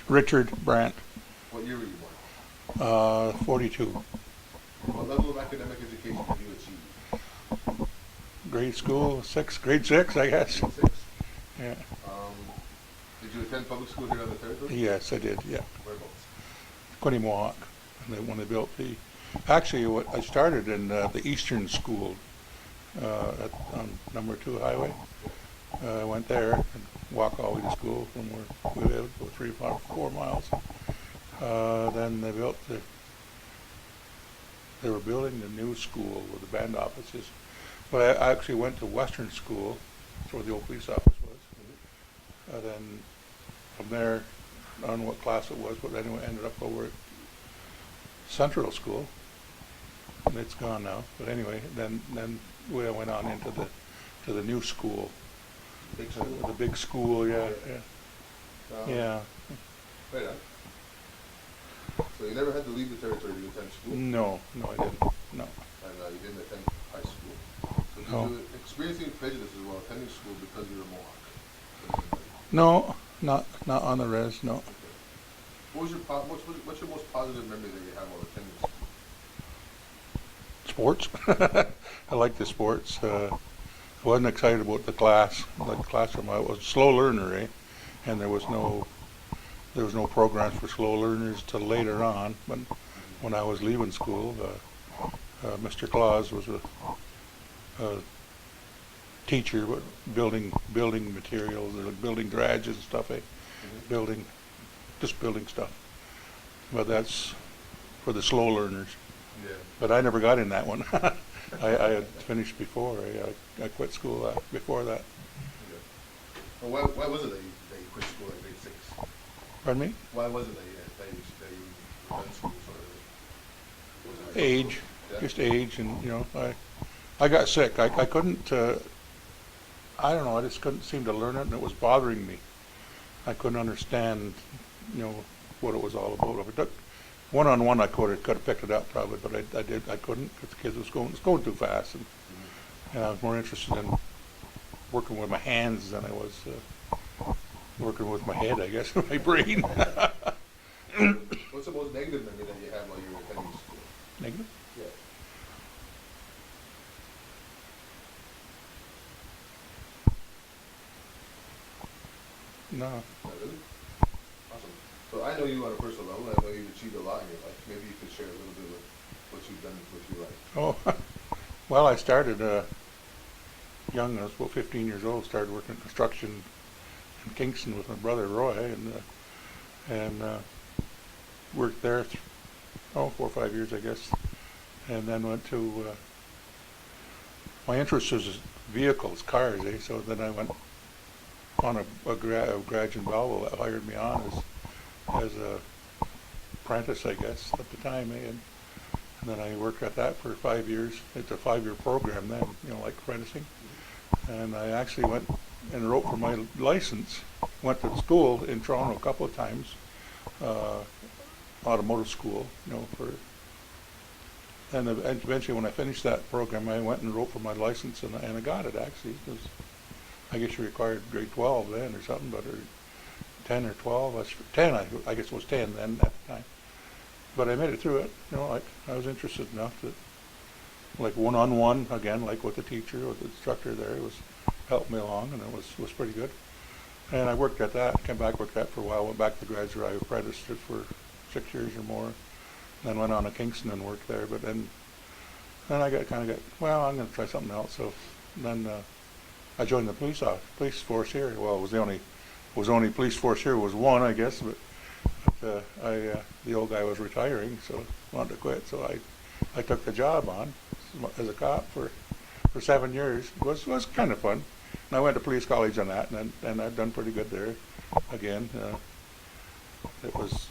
Richard Brant, What year were you born? 42. What level of academic education did you achieve? Grade school, grade six, I guess. Grade six. Yeah. Um, did you attend public school here on the territory? Yes, I did. Yeah. Whereabouts? Quinny Mohawk. And then when they built actually, I started in the Eastern School on number 2 highway. I went there and walked all the way to school from where we lived, about 4 miles. Then they were building the new school with the band offices. But I actually went to Western School, that's where the old police office was. Then from there, I don't know what class it was, but anyway, ended up over at Central School. And it's gone now. But anyway, then we went on into the new school. Big school? The big school, yeah. Yeah. Right on. So you never had to leave the territory to attend school? No, I didn't. No. And you didn't attend high school? So did you experience any prejudices while attending school because you were Mohawk? No, not on the res, no. Okay. What's your most positive memory that you have while attending school? Sports. I like the sports. I wasn't excited about the class, like classroom. I was a slow learner, and there was no programs for slow learners till later on. But when I was leaving school, Mr. Claus was a teacher, but building materials, building garages and stuff, building stuff. But that's for the slow learners. Yeah. But I never got in that one. I had finished before. I quit school before that. Yeah. Well, why was it that you quit school at grade 6? Pardon me? Why was it that you were done school sort of? Age, Yeah. just age, and I got sick. I couldn't. I don't know. I just couldn't seem to learn it, and it was bothering me. I couldn't understand, what it was all about. If it took one-on-one, I could have picked it up probably, but I couldn't because the kids was going too fast, and I was more interested in working with my hands than I was working with my head, I guess, my brain. What's the most negative memory that you have while you were attending school? Negative? Yeah. No. Not really? Awesome. So I know you on a personal level, and I know you've achieved a lot in your life. Maybe you could share a little bit of what you've done with your life. Oh, well, I started young. I was about 15 years old. Started working in construction in Kingston with my brother Roy, and worked there 4 or 5 years, I guess, and then went to. My interest was vehicles, cars, So then I went on a garage in Belleville that hired me on as a apprentice, I guess, at the time, and then I worked at that for 5 years. It's a 5-year program then, like apprenticing. And I actually went and wrote for my license. Went to school in Toronto a couple of times, automotive school, and eventually when I finished that program, I went and wrote for my license, and I got it actually, because I guess you required grade 12 then or something, or 10 or 12. 10, I guess it was 10 then at the time. But I made it through it, like I was interested enough that, like one-on-one, again, like with the teacher or the instructor there, it was helped me along, and it was pretty good. And I worked at that, came back, worked at that for a while, went back to the garage where I apprenticed it for 6 years or more, then went on to Kingston and worked there. But then I got, well, I'm going to try something else. So then I joined the police force here. Well, it was the only police force here. It was one, I guess, but the old guy was retiring, so wanted to quit. So I took the job on as a cop for 7 years. It was kind of fun. And I went to police college on that, and I've done pretty good there. Again, it was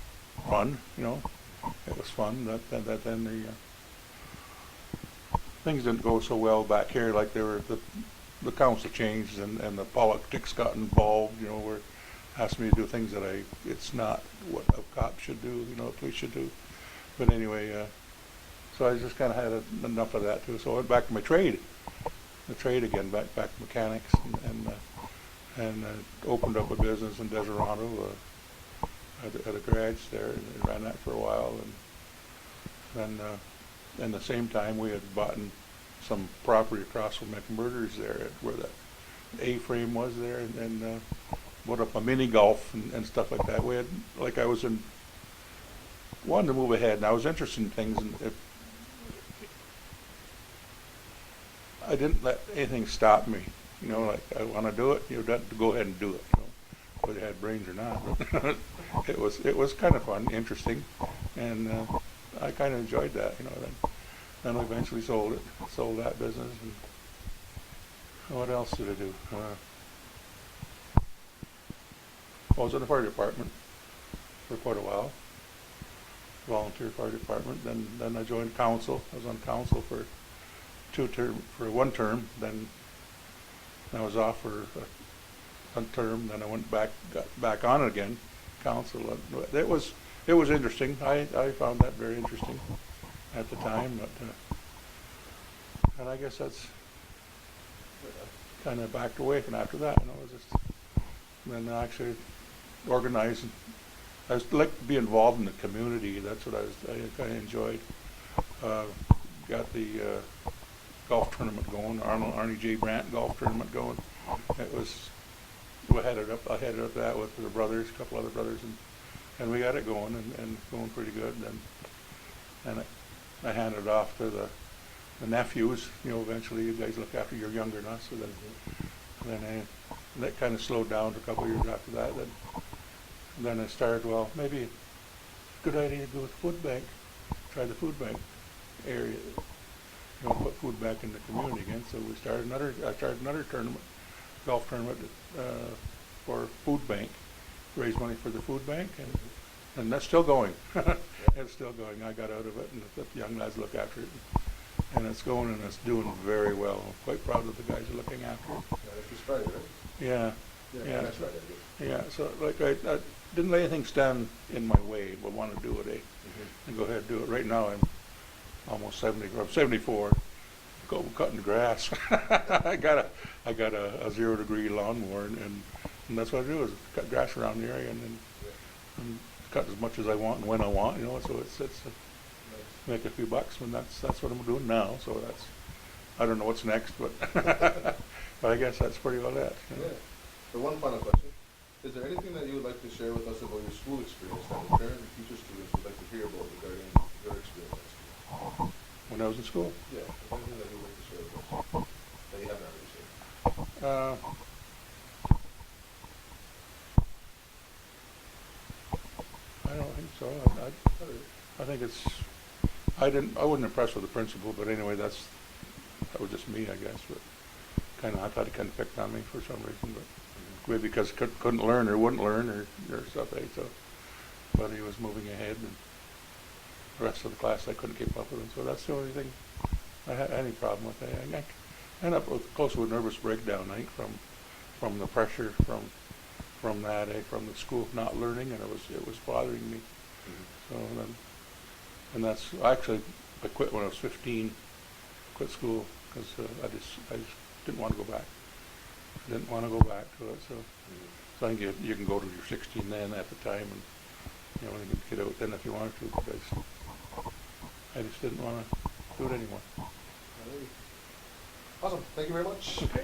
fun, It was fun. Then the things didn't go so well back here. Like the council changed, and the politics got involved. Where asked me to do things that it's not what a cop should do. A police should do. But anyway, so I just kind of had enough of that too. So I went back to my trade. The trade again, back to mechanics, and opened up a business in Desirado, at a garage there, and ran that for a while, and then in the same time we had bought some property across from McMurder's there, where that A-frame was there, and put up a mini golf and stuff like that. We had, like, I was wanted to move ahead, and I was interested in things, and I didn't let anything stop me. You know, like, I want to do it, you know, go ahead and do it. You know, whether you had brains or not. it was kind of fun, interesting, and I kind of enjoyed that. You know, then we eventually sold that business. And what else did I do? I was in the fire department for quite a while, volunteer fire department. Then I joined council. I was on council for one term. Then I was off for a term. Then I got back on again, council. It was interesting. I found that very interesting at the time, but and I guess that's kind of backed away from after that. You know, it was just then I actually organized. I was like to be involved in the community. That's what I kind of enjoyed. Got the golf tournament going, Arnie J. Brant golf tournament going. It was, I headed up that with the brothers, a couple other brothers, and we got it going and going pretty good. And I handed it off to the nephews. You know, eventually you guys look after your younger than us. So then that kind of slowed down for a couple of years after that. Then I started, well, maybe a good idea to go with food bank, try the food bank area, you know, put food back in the community again. So I started another tournament, golf tournament for food bank, raise money for the food bank, and that's still going. It's still going. I got out of it, and the young lads look after it, and it's going, and it's doing very well. I'm quite proud of the guys who are looking after it. It's Friday, right? Yeah. Yeah, that's right. Yeah, so like I didn't let anything stand in my way, but want to do it, and go ahead and do it. Right now I'm almost 70, I'm 74, cutting the grass. I got a 0-degree lawnmower, and that's what I do is cut grass around the area and cut as much as I want and when I want, you know. So it's make a few bucks, and that's what I'm doing now. So I don't know what's next, but but I guess that's pretty well it. You know? Yeah. So one final question. Is there anything that you would like to share with us about your school experience that the parents and future students would like to hear about regarding your experience at school? When I was in school? Yeah. Is there anything that you would like to share with us that you haven't already shared? I don't think so. I think I wasn't impressed with the principal, but anyway, that was just me, I guess. But I thought he kind of picked on me for some reason, but maybe because couldn't learn or wouldn't learn or stuff. So, but he was moving ahead, and the rest of the class I couldn't keep up with him. So that's the only thing I had any problem with. I ended up close to a nervous breakdown, I think, from the pressure from that, from the school not learning, and it was bothering me. So then, and that's actually I quit when I was 15. Quit school because I just didn't want to go back. I didn't want to go back to it. So I think you can go to your 16 then at the time, and you know, when you get out then if you wanted to. Because I just didn't want to do it anymore. Awesome. Thank you very much. Okay.